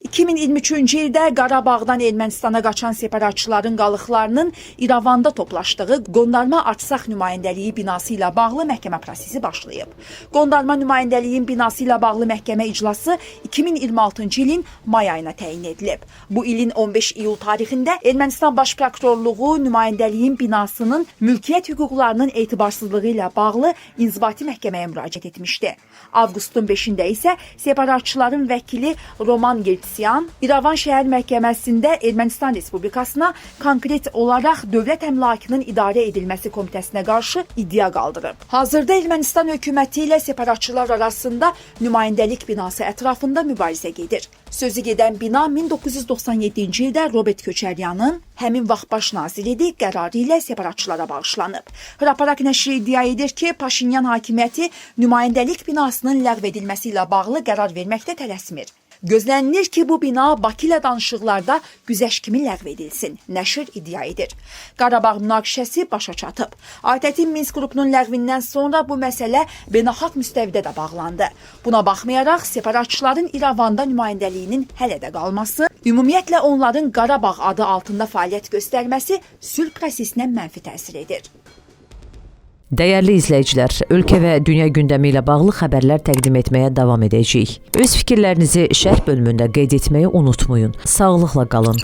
2023-cü ildə Qarabağdan Ermənistana qaçan separatçıların qalıqlarının İrəvanda toplaşdığı Qondarma Artsaq nümayəndəliyi binası ilə bağlı məhkəmə prosesi başlayıb. Qondarma nümayəndəliyin binası ilə bağlı məhkəmə iclası 2026-cı ilin may ayına təyin edilib. Bu ilin 15 iyul tarixində Ermənistan Baş Prokurorluğu nümayəndəliyin binasının mülkiyyət hüquqlarının etibarsızlığı ilə bağlı inzibati məhkəməyə müraciət etmişdi. Avqustun 5-də isə separatçıların vəkili Roman Gertsiyan İrəvan şəhər məhkəməsində Ermənistan Respublikasına konkret olaraq dövlət əmlakının idarə edilməsi komitəsinə qarşı iddia qaldırıb. Hazırda Ermənistan hökuməti ilə separatçılar arasında nümayəndəlik binası ətrafında mübarizə gedir. Sözü gedən bina 1997-ci ildə Robert Köçəryanın həmin vaxt baş naziridir qərarı ilə separatçılara bağışlanıb. Hraparak nəşri iddia edir ki, Paşinyan hakimiyyəti nümayəndəlik binasının ləğv edilməsi ilə bağlı qərar verməkdə tələsmir. Gözlənilir ki, bu bina Bakı ilə danışıqlarda güzəşt kimi ləğv edilsin, nəşr iddia edir. Qarabağ münaqişəsi başa çatıb. ATƏT-in Minsk qrupunun ləğvindən sonra bu məsələ beynəlxalq müstəvidə də bağlandı. Buna baxmayaraq, separatçıların İrəvanda nümayəndəliyinin hələ də qalması, ümumiyyətlə onların Qarabağ adı altında fəaliyyət göstərməsi sülh prosesinə mənfi təsir edir. Dəyərli izləyicilər, ölkə və dünya gündəmi ilə bağlı xəbərlər təqdim etməyə davam edəcəyik. Öz fikirlərinizi şərh bölümündə qeyd etməyi unutmayın. Sağlıqla qalın.